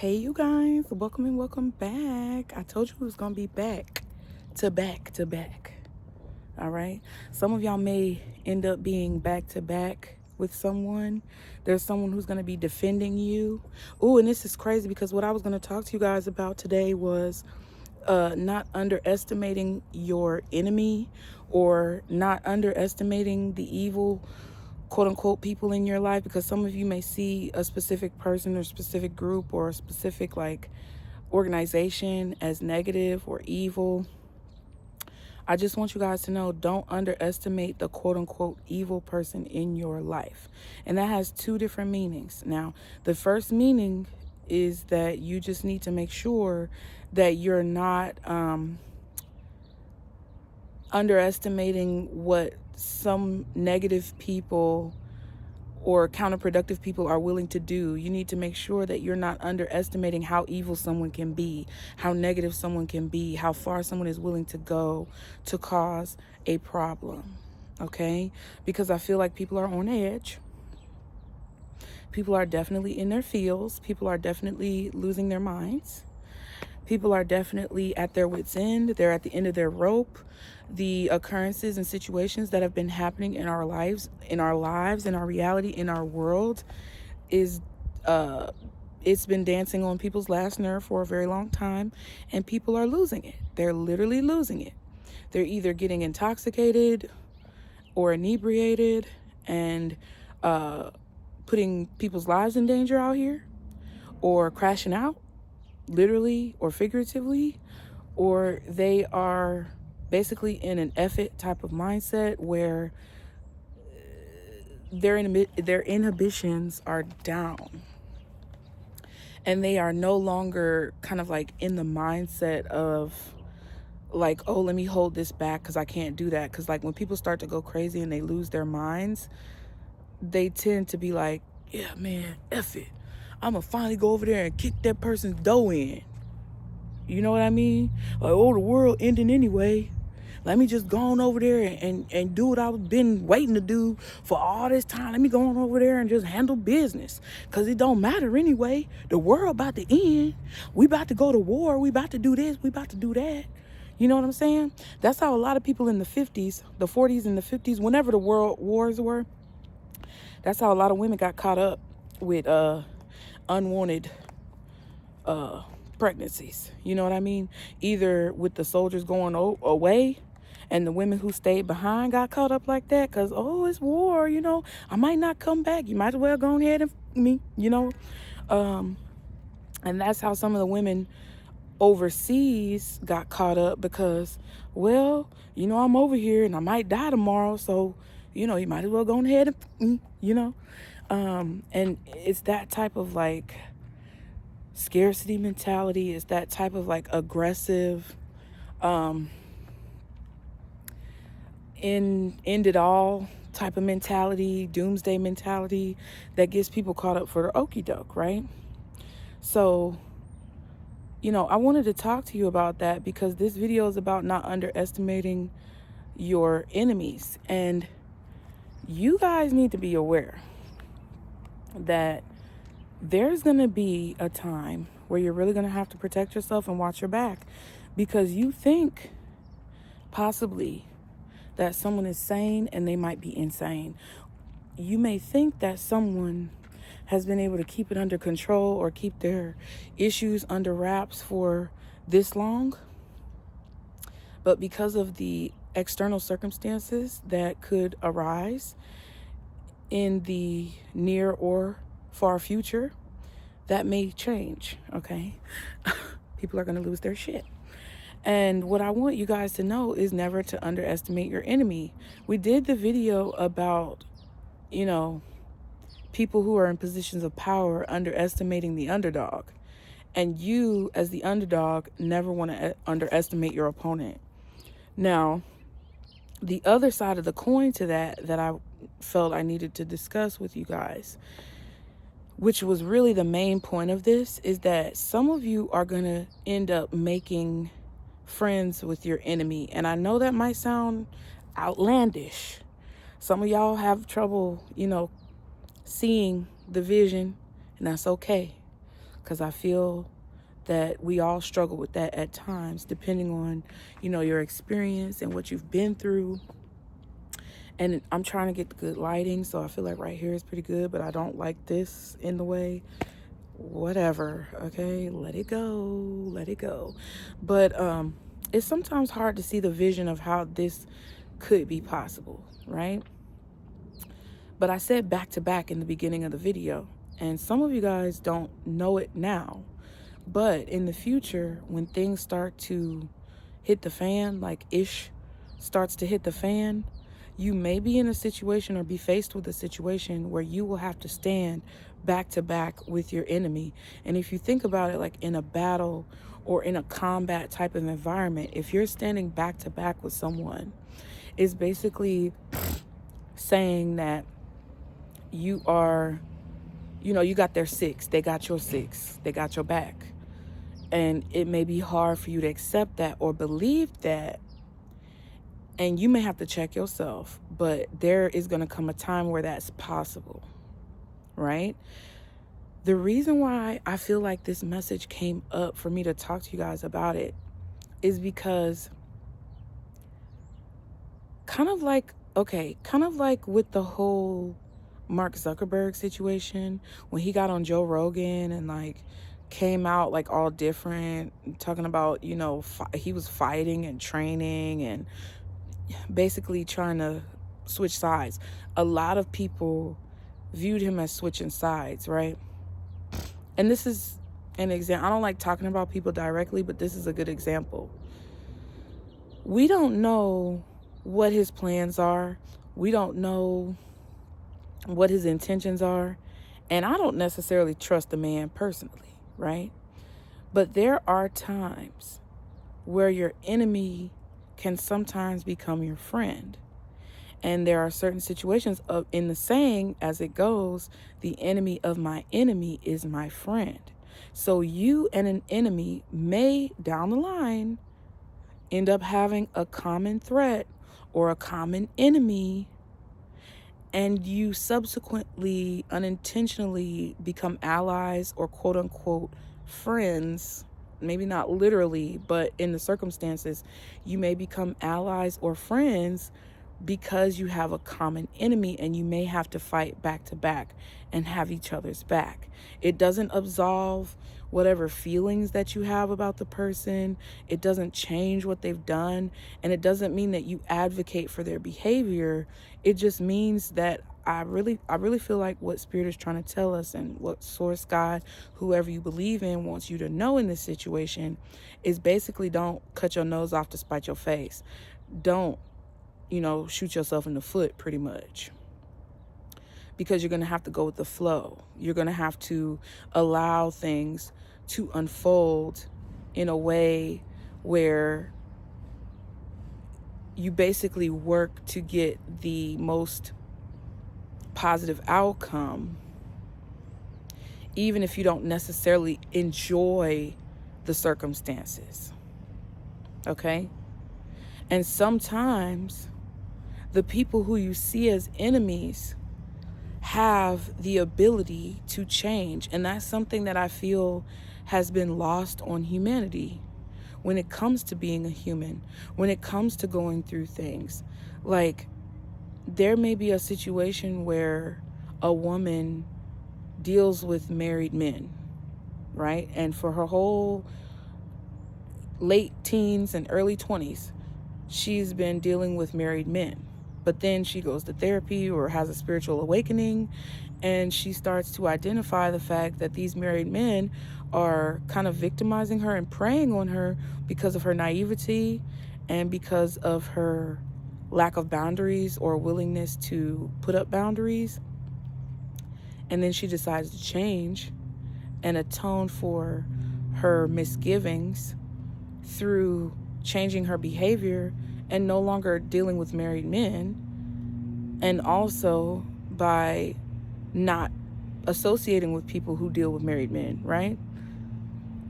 Hey, you guys, welcome and welcome back. I told you it was going to be back to back to back. All right. Some of y'all may end up being back to back with someone. There's someone who's going to be defending you. Oh, and this is crazy because what I was going to talk to you guys about today was not underestimating your enemy or not underestimating the evil quote unquote people in your life, because some of you may see a specific person or specific group or a specific organization as negative or evil. I just want you guys to know, don't underestimate the quote unquote evil person in your life. And that has two different meanings. Now, the first meaning is that you just need to make sure that you're not underestimating what some negative people or counterproductive people are willing to do. You need to make sure that you're not underestimating how evil someone can be, how negative someone can be, how far someone is willing to go to cause a problem. Okay? Because I feel like people are on edge. People are definitely in their feels. People are definitely losing their minds. People are definitely at their wits' end. They're at the end of their rope. The occurrences and situations that have been happening in our lives, in our reality, in our world is it's been dancing on people's last nerve for a very long time, and people are losing it. They're literally losing it. They're either getting intoxicated or inebriated and putting people's lives in danger out here, or crashing out, literally or figuratively, or they are basically in an effort type of mindset where their inhibitions are down and they are no longer kind of like in the mindset of like, oh, let me hold this back because I can't do that. Because like when people start to go crazy and they lose their minds, they tend to be like, yeah, man, F it, I'm gonna finally go over there and kick that person's dough in. You know what I mean? Like, oh, the world ending anyway. Let me just go on over there and do what I've been waiting to do for all this time. Let me go on over there and just handle business. Because it don't matter anyway. The world about to end. We about to go to war. We about to do this. We about to do that. You know what I'm saying? That's how a lot of people in the 50s, the 40s and the 50s, whenever the world wars were, that's how a lot of women got caught up with unwanted pregnancies. You know what I mean? Either with the soldiers going away and the women who stayed behind got caught up like that because, oh, it's war, I might not come back. You might as well go ahead and me, and that's how some of the women overseas got caught up because, well, I'm over here and I might die tomorrow, so you might as well go ahead and and it's that type of scarcity mentality. Is that type of aggressive end it all type of mentality, doomsday mentality that gets people caught up for the okie doke, right? So I wanted to talk to you about that because this video is about not underestimating your enemies, and you guys need to be aware that there's going to be a time where you're really going to have to protect yourself and watch your back, because you think possibly that someone is sane and they might be insane. You may think that someone has been able to keep it under control or keep their issues under wraps for this long, but because of the external circumstances that could arise in the near or far future, that may change, okay? People are going to lose their shit. And what I want you guys to know is never to underestimate your enemy. We did the video about, people who are in positions of power underestimating the underdog. And you, as the underdog, never want to underestimate your opponent. Now, the other side of the coin to that I felt I needed to discuss with you guys, which was really the main point of this, is that some of you are going to end up making friends with your enemy. And I know that might sound outlandish. Some of y'all have trouble, seeing the vision, and that's okay. because I feel that we all struggle with that at times, depending on, your experience and what you've been through. And I'm trying to get the good lighting, so I feel like right here is pretty good, but I don't like this in the way. Whatever, okay? Let it go. But it's sometimes hard to see the vision of how this could be possible, right? But I said back to back in the beginning of the video, and some of you guys don't know it now, but in the future, when things start to hit the fan, like ish starts to hit the fan, you may be in a situation or be faced with a situation where you will have to stand back to back with your enemy. And if you think about it, like in a battle or in a combat type of environment, if you're standing back to back with someone, it's basically saying that you are, you got their six, they got your six, they got your back. And it may be hard for you to accept that or believe that. And you may have to check yourself, but there is going to come a time where that's possible, right? The reason why I feel like this message came up for me to talk to you guys about it is because kind of like with the whole Mark Zuckerberg situation, when he got on Joe Rogan and like came out like all different, talking about, he was fighting and training and basically trying to switch sides. A lot of people viewed him as switching sides, right? And this is an example. I don't like talking about people directly, but this is a good example. We don't know what his plans are. We don't know what his intentions are. And I don't necessarily trust the man personally, right? But there are times where your enemy can sometimes become your friend. And there are certain situations in the saying, as it goes, the enemy of my enemy is my friend. So you and an enemy may, down the line, end up having a common threat or a common enemy, and you subsequently, unintentionally become allies or quote unquote friends. Maybe not literally, but in the circumstances, you may become allies or friends because you have a common enemy, and you may have to fight back to back and have each other's back. It doesn't absolve whatever feelings that you have about the person. It doesn't change what they've done. And it doesn't mean that you advocate for their behavior. It just means that I really feel like what Spirit is trying to tell us, and what Source, God, whoever you believe in, wants you to know in this situation is basically don't cut your nose off to spite your face. Don't, shoot yourself in the foot, pretty much. Because you're going to have to go with the flow. You're going to have to allow things to unfold in a way where you basically work to get the most positive outcome, even if you don't necessarily enjoy the circumstances. Okay? And sometimes the people who you see as enemies have the ability to change. And that's something that I feel has been lost on humanity when it comes to being a human, when it comes to going through things. Like, there may be a situation where a woman deals with married men, right? And for her whole late teens and early 20s, she's been dealing with married men. But then she goes to therapy or has a spiritual awakening, and she starts to identify the fact that these married men are kind of victimizing her and preying on her because of her naivety and because of her lack of boundaries or willingness to put up boundaries. And then she decides to change and atone for her misgivings through changing her behavior and no longer dealing with married men, and also by not associating with people who deal with married men, right?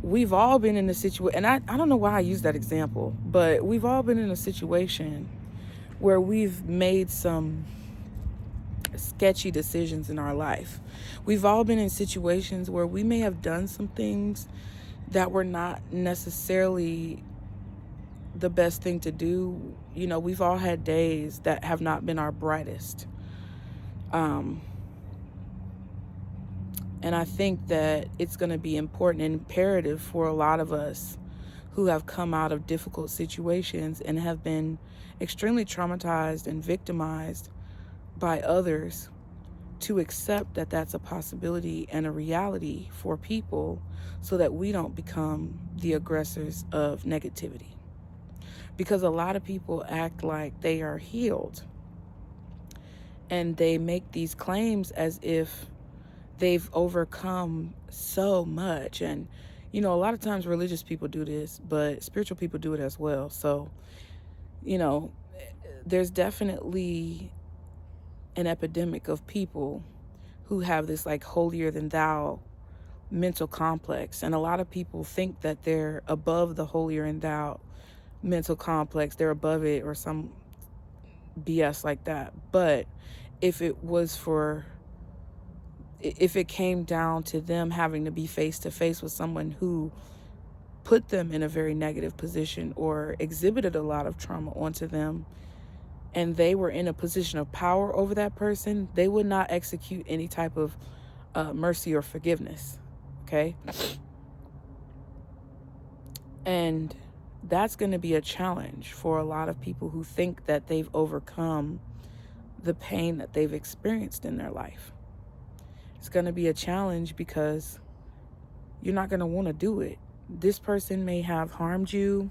We've all been in a situation, and I don't know why I use that example, but we've all been in a situation where we've made some sketchy decisions in our life. We've all been in situations where we may have done some things that were not necessarily the best thing to do. You know, we've all had days that have not been our brightest. And I think that it's going to be important and imperative for a lot of us who have come out of difficult situations and have been extremely traumatized and victimized by others to accept that that's a possibility and a reality for people, so that we don't become the aggressors of negativity. Because a lot of people act like they are healed, and they make these claims as if they've overcome so much. And, you know, a lot of times religious people do this, but spiritual people do it as well. So, you know, there's definitely an epidemic of people who have this like holier than thou mental complex. And a lot of people think that they're above the holier than thou mental complex. They're above it or some BS like that. But if it came down to them having to be face to face with someone who put them in a very negative position or exhibited a lot of trauma onto them, and they were in a position of power over that person, they would not execute any type of mercy or forgiveness. Okay? And that's going to be a challenge for a lot of people who think that they've overcome the pain that they've experienced in their life. It's going to be a challenge because you're not going to want to do it. This person may have harmed you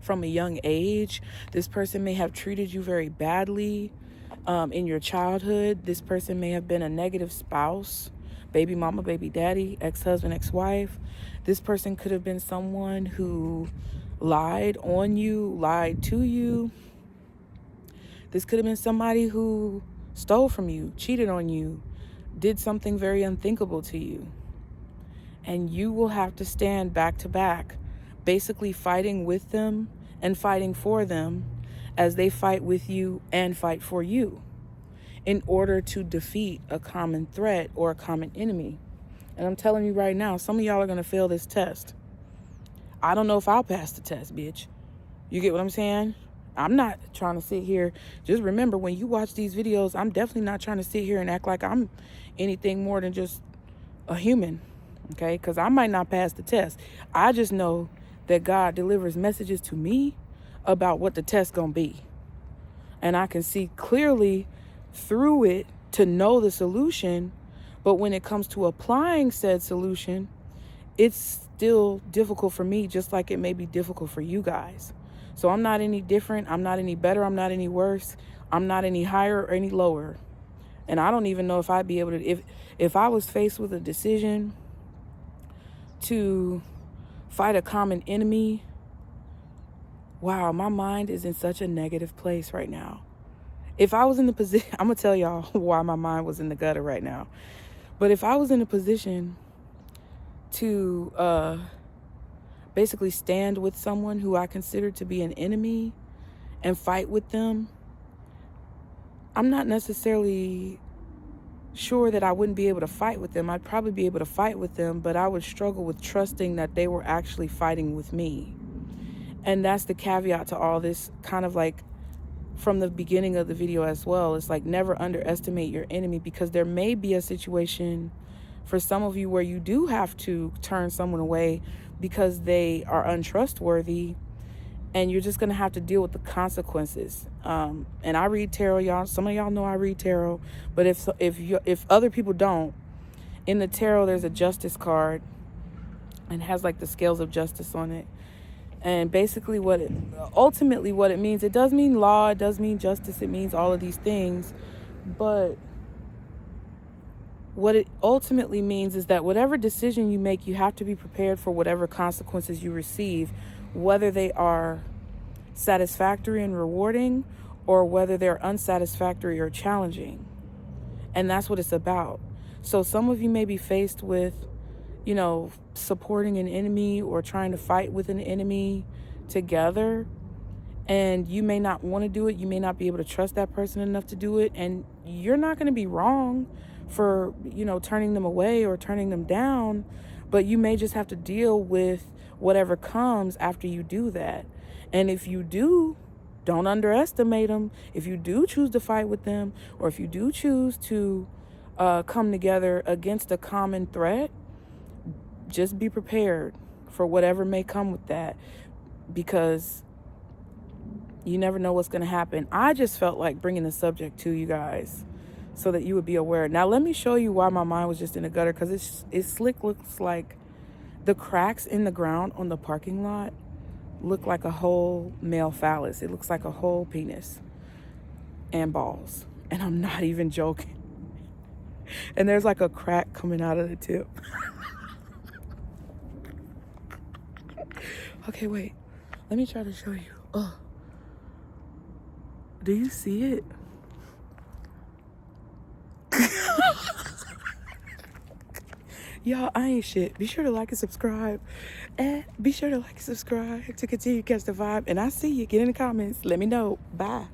from a young age. This person may have treated you very badly in your childhood. This person may have been a negative spouse, baby mama, baby daddy, ex-husband, ex-wife. This person could have been someone who lied on you, lied to you. This could have been somebody who stole from you, cheated on you, did something very unthinkable to you. And you will have to stand back to back, basically fighting with them and fighting for them as they fight with you and fight for you, in order to defeat a common threat or a common enemy. And I'm telling you right now, some of y'all are going to fail this test. I don't know if I'll pass the test, bitch. You get what I'm saying? I'm not trying to sit here. Just remember, when you watch these videos, I'm definitely not trying to sit here and act like I'm anything more than just a human. Okay? Because I might not pass the test. I just know that God delivers messages to me about what the test gonna be. And I can see clearly through it to know the solution. But when it comes to applying said solution, it's still difficult for me, just like it may be difficult for you guys. So I'm not any different. I'm not any better. I'm not any worse. I'm not any higher or any lower. And I don't even know if I'd be able to, if I was faced with a decision to fight a common enemy, wow, my mind is in such a negative place right now. If I was in the position, I'm going to tell y'all why my mind was in the gutter right now. But if I was in a position to basically stand with someone who I consider to be an enemy and fight with them, I'm not necessarily sure that I wouldn't be able to fight with them. I'd probably be able to fight with them, but I would struggle with trusting that they were actually fighting with me. And that's the caveat to all this, kind of like from the beginning of the video as well. It's like, never underestimate your enemy, because there may be a situation for some of you where you do have to turn someone away because they are untrustworthy, and you're just going to have to deal with the consequences. And I read tarot, y'all. Some of y'all know I read tarot, but if other people don't, in the tarot there's a justice card and has like the scales of justice on it. And basically ultimately what it means, it does mean law, it does mean justice, it means all of these things. But what it ultimately means is that whatever decision you make, you have to be prepared for whatever consequences you receive, whether they are satisfactory and rewarding or whether they're unsatisfactory or challenging. And that's what it's about. So some of you may be faced with, supporting an enemy or trying to fight with an enemy together. And you may not want to do it. You may not be able to trust that person enough to do it. And you're not going to be wrong for, turning them away or turning them down. But you may just have to deal with whatever comes after you do that. And if you do, don't underestimate them. If you do choose to fight with them, or if you do choose to come together against a common threat, just be prepared for whatever may come with that, because you never know what's going to happen. I just felt like bringing the subject to you guys so that you would be aware. Now, let me show you why my mind was just in the gutter, because it slick looks like the cracks in the ground on the parking lot look like a whole male phallus. It looks like a whole penis and balls. And I'm not even joking. And there's like a crack coming out of the tip. Okay, wait. Let me try to show you. Oh. Do you see it? Y'all, I ain't shit. Be sure to like and subscribe. And be sure to like and subscribe to continue to catch the vibe. And I see you. Get in the comments. Let me know. Bye.